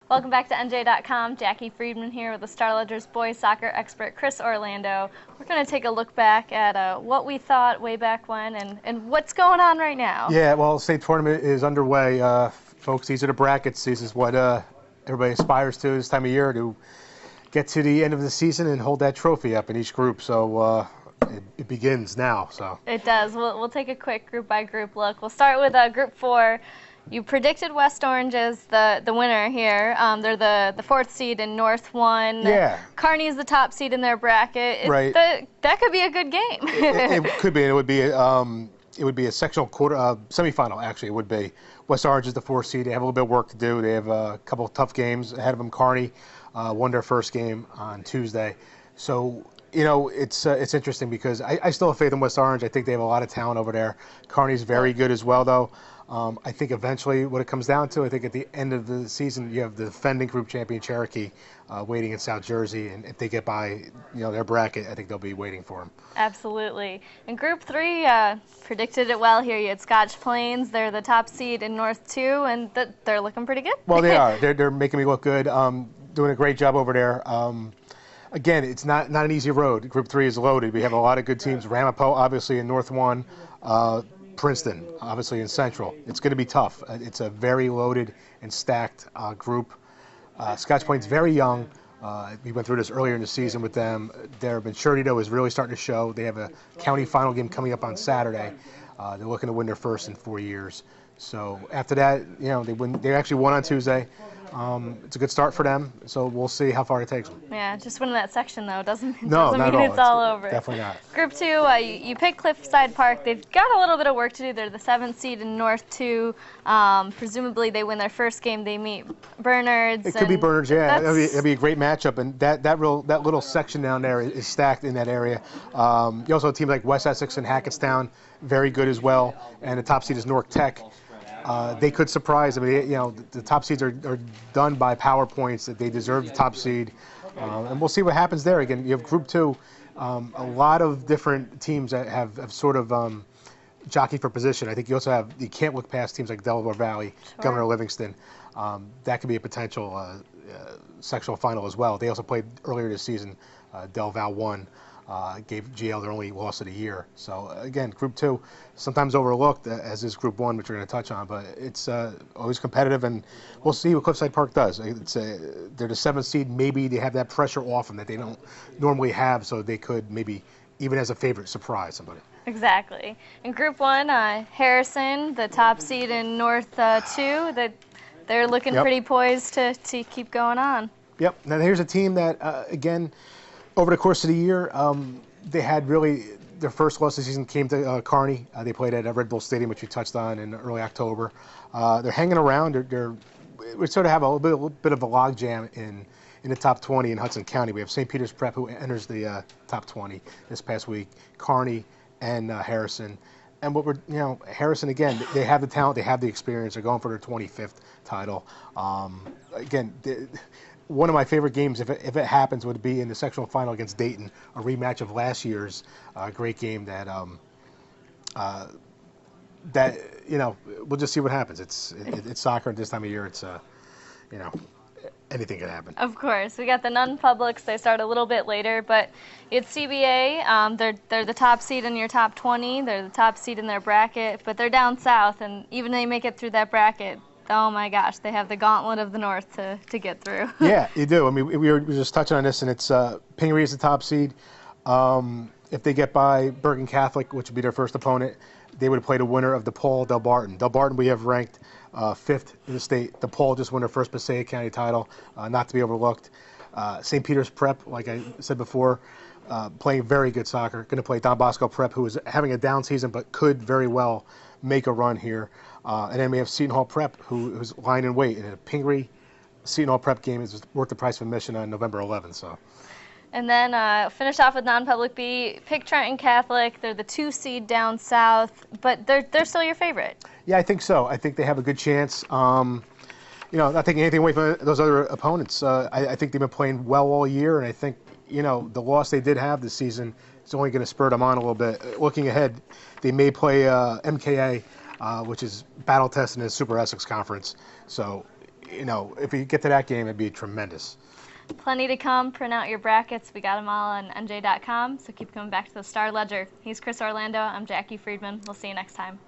Welcome back to NJ.com. Jackie Friedman here with the Star Ledger's boys soccer expert, Chris Orlando. We're going to take a look back at what we thought way back when and what's going on right now. Yeah, well, the state tournament is underway. Folks, these are the brackets. This is what everybody aspires to this time of year, to get to the end of the season and hold that trophy up in each group. So it begins now. So it does. We'll take a quick group-by-group look. We'll start with Group 4. You predicted West Orange as the winner here. They're the fourth seed in North 1. Yeah. Kearney's the top seed in their bracket. Right. That could be a good game. it could be. It would be a sectional semifinal. Actually, it would be. West Orange is the fourth seed. They have a little bit of work to do. They have a couple of tough games ahead of them. Kearney won their first game on Tuesday. So it's interesting because I still have faith in West Orange. I think they have a lot of talent over there. Kearney's very good as well, though. I think eventually what it comes down to, I think at the end of the season, you have the defending group champion Cherokee waiting in South Jersey, and if they get by their bracket, I think they'll be waiting for them. Absolutely. In Group 3, predicted it well here. You had Scotch Plains. They're the top seed in North 2, and they're looking pretty good. Well, they are. They're making me look good. Doing a great job over there. Again, it's not an easy road. Group 3 is loaded. We have a lot of good teams. Ramapo, obviously, in North 1. Princeton, obviously, in Central. It's going to be tough. It's a very loaded and stacked group. Scotch Plains, very young. We went through this earlier in the season with them. Their maturity, though, is really starting to show. They have a county final game coming up on Saturday. They're looking to win their first in 4 years. So after that, they actually won on Tuesday. It's a good start for them, so we'll see how far it takes them. Yeah, just winning that section, though, doesn't mean it's all over. Definitely not. Group 2, you picked Cliffside Park. They've got a little bit of work to do. They're the 7th seed in North 2. Presumably, they win their first game. They meet Bernards. It could be Bernards, yeah. That'd be a great matchup, and that little section down there is stacked in that area. You also have teams like West Essex and Hackettstown, very good as well, and the top seed is North Tech. They could surprise. I mean, the top seeds are done by power points. That they deserve the top seed, and we'll see what happens there. Again, you have Group 2, a lot of different teams that have sort of jockeyed for position. I think you also you can't look past teams like Delaware Valley, sure. Governor Livingston. That could be a potential sectional final as well. They also played earlier this season. Del Val won. Gave GL their only loss of the year. So again, Group 2, sometimes overlooked, as is Group 1, which we're going to touch on, but it's always competitive, and we'll see what Cliffside Park does. They're the 7th seed. Maybe they have that pressure off them that they don't normally have, so they could maybe, even as a favorite, surprise somebody. Exactly. In Group 1, Harrison, the top seed in North 2, they're looking pretty poised to keep going on. Yep. Now here's a team that, again, over the course of the year, they had really their first loss of the season came to Kearney. They played at Red Bull Stadium, which we touched on in early October. They're hanging around. We sort of have a little bit of a logjam in the top 20 in Hudson County. We have St. Peter's Prep, who enters the top 20 this past week, Kearney, and Harrison. And Harrison, again, they have the talent, they have the experience. They're going for their 25th title. Again, one of my favorite games, if it happens, would be in the sectional final against Dayton, a rematch of last year's great game. We'll just see what happens. It's soccer at this time of year. It's anything can happen. Of course, we got the NonPublics. They start a little bit later, but it's CBA. They're the top seed in your top 20. They're the top seed in their bracket, but they're down south, and even they make it through that bracket. Oh my gosh, they have the gauntlet of the North to get through. Yeah, you do. I mean, we were just touching on this, and it's Pingree is the top seed. If they get by Bergen Catholic, which would be their first opponent, they would have played a winner of DePaul, Del Barton. Del Barton we have ranked 5th in the state. DePaul just won their first Passaic County title, not to be overlooked. St. Peter's Prep, like I said before, playing very good soccer. Going to play Don Bosco Prep, who is having a down season but could very well make a run here. And then we have Seton Hall Prep, who's lying in wait. And a Pingree Seton Hall Prep game is worth the price of admission on November 11th. So. And then finish off with NonPublic B. Pick Trenton Catholic. They're the 2 seed down south, but they're still your favorite. Yeah, I think so. I think they have a good chance. Not taking anything away from those other opponents. I think they've been playing well all year, and I think the loss they did have this season is only going to spur them on a little bit. Looking ahead, they may play MKA, which is battle tested in the Super Essex Conference. So, if we get to that game, it'd be tremendous. Plenty to come. Print out your brackets. We got them all on NJ.com, so keep coming back to the Star Ledger. He's Chris Orlando. I'm Jackie Friedman. We'll see you next time.